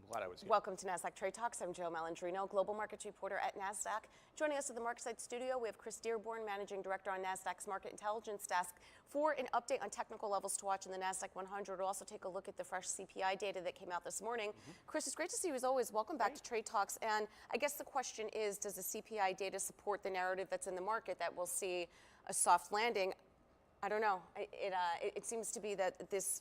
glad I was here. Welcome to Nasdaq Trade Talks. I'm Jill Malandrino, Global Markets Reporter at Nasdaq. Joining us at the MarketSite studio, we have Chris Dearborn, Managing Director on Nasdaq's Market Intelligence Desk, for an update on technical levels to watch in the Nasdaq 100. We'll also take a look at the fresh CPI data that came out this morning. Chris, it's great to see you as always. Welcome back to Trade Talks. And I guess the question is, does the CPI data support the narrative that's in the market that we'll see a soft landing? I don't know. It seems to be that this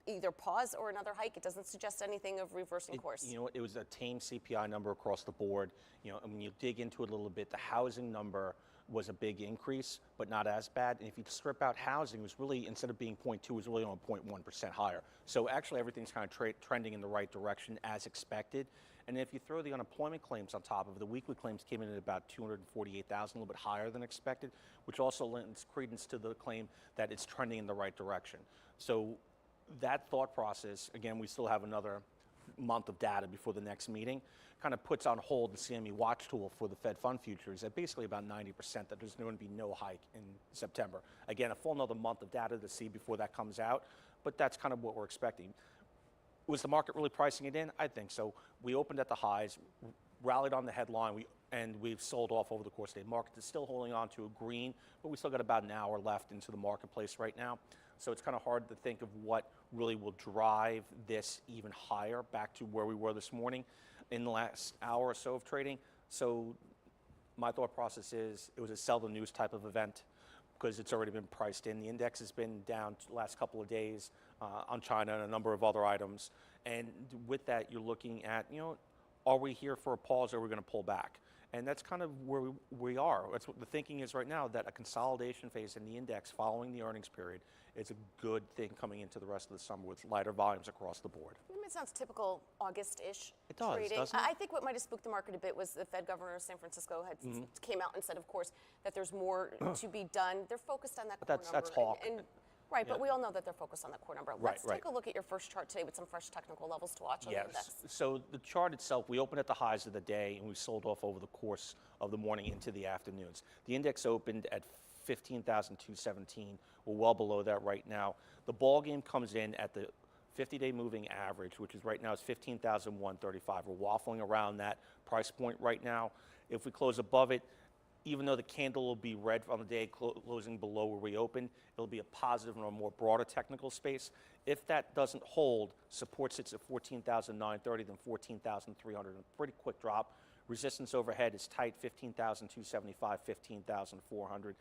either pause or another hike. It doesn't suggest anything of reversing course. You know what, it was a tame CPI number across the board. You know, and when you dig into it a little bit, the housing number was a big increase, but not as bad. And if you strip out housing, it was really, instead of being 0.2, it was really only 0.1% higher. So actually everything's kind of trending in the right direction as expected. And if you throw the unemployment claims on top of it, the weekly claims came in at about 248,000, a little bit higher than expected, which also lends credence to the claim that it's trending in the right direction. So that thought process, again, we still have another month of data before the next meeting, kind of puts on hold the CME watch tool for the Fed fund futures at basically about 90% that there's going to be no hike in September. Again, a full another month of data to see before that comes out, but that's kind of what we're expecting. Was the market really pricing it in? I think so. We opened at the highs, rallied on the headline, and we've sold off over the course of the day. Market is still holding on to a green, but we still got about an hour left into the marketplace right now. So it's kind of hard to think of what really will drive this even higher back to where we were this morning in the last hour or so of trading. So my thought process is it was a sell the news type of event because it's already been priced in. The index has been down the last couple of days on China and a number of other items. And with that, you're looking at, you know, are we here for a pause or are we going to pull back? And that's kind of where we are. That's what the thinking is right now, that a consolidation phase in the index following the earnings period is a good thing coming into the rest of the summer with lighter volumes across the board. It sounds typical August-ish It does, trading. doesn't it? I think what might have spooked the market a bit was the Fed governor of San Francisco had came out and said, of course, that there's more to be done. They're focused on that core number. That's hawk. Right, but we all know that they're focused on that core number. Let's Right. take a look at your first chart today with some fresh technical levels to watch on the index. So the chart itself, we opened at the highs of the day and we sold off over the course of the morning into the afternoons. The index opened at 15,217. We're well below that right now. The ball game comes in at the 50-day moving average, which is right now is 15,135. We're waffling around that price point right now. If we close above it, even though the candle will be red on the day closing below where we open, it'll be a positive in a more broader technical space. If that doesn't hold, support sits at 14,930, then 14,300, a pretty quick drop. Resistance overhead is tight, 15,275, 15,400.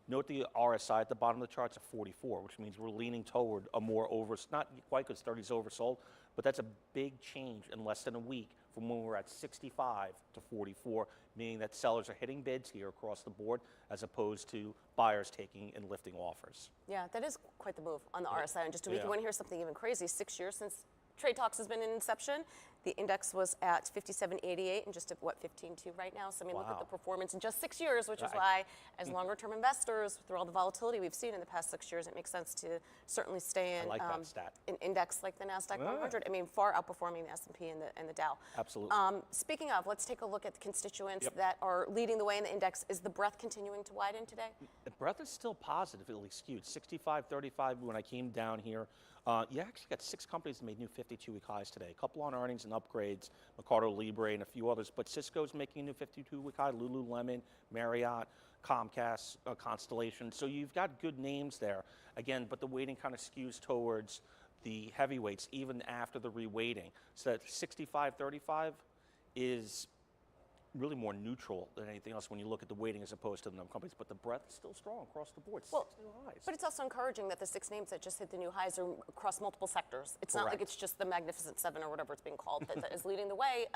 Note the RSI at the bottom of the chart's at 44, which means we're leaning toward a more not quite because 30 is oversold, but that's a big change in less than a week from when we were at 65 to 44, meaning that sellers are hitting bids here across the board as opposed to buyers taking and lifting offers. Yeah, that is quite the move on the RSI in just a week. You want to hear something even crazy? 6 years since Trade Talks has been in inception. The index was at 57.88 and just at, what, 15.2 right now? So, I mean, look at the performance in just 6 years, which is why, as longer-term investors, through all the volatility we've seen in the past 6 years, it makes sense to certainly stay in that stat. An index like the Nasdaq 100. I mean, far outperforming the S&P and the Dow. Absolutely. Speaking of, let's take a look at the constituents that are leading the way in the index. Is the breadth continuing to widen today? The breadth is still positively skewed. 65-35 when I came down here. You actually got 6 companies that made new 52-week highs today. A couple on earnings and upgrades, Mercado Libre and a few others. But Cisco's making a new 52-week high, Lululemon, Marriott, Comcast, Constellation. So you've got good names there. Again, but the weighting kind of skews towards the heavyweights even after the reweighting. So that 65-35 is really more neutral than anything else when you look at the weighting as opposed to the number of companies, but the breadth is still strong across the board. 6 new highs. But it's also encouraging that the 6 names that just hit the new highs are across multiple sectors. It's not like it's just the Magnificent Seven or whatever it's being called that is leading the way.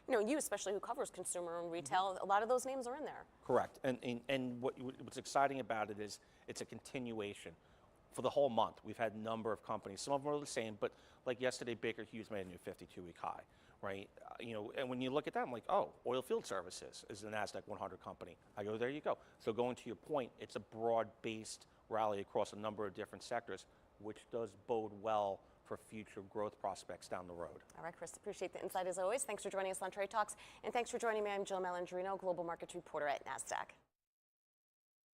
You know, you especially who covers consumer and retail, a lot of those names are in there. Correct. And what's exciting about it is it's a continuation. For the whole month, we've had a number of companies. Some of them are the same, but like yesterday, Baker Hughes made a new 52-week high, right? You know, and when you look at that, I'm like, oh, Oil Field Services is the Nasdaq 100 company. I go, there you go. So going to your point, it's a broad-based rally across a number of different sectors, which does bode well for future growth prospects down the road. All right, Chris, appreciate the insight as always. Thanks for joining us on Trade Talks, and thanks for joining me. I'm Jill Malandrino, Global Markets Reporter at Nasdaq.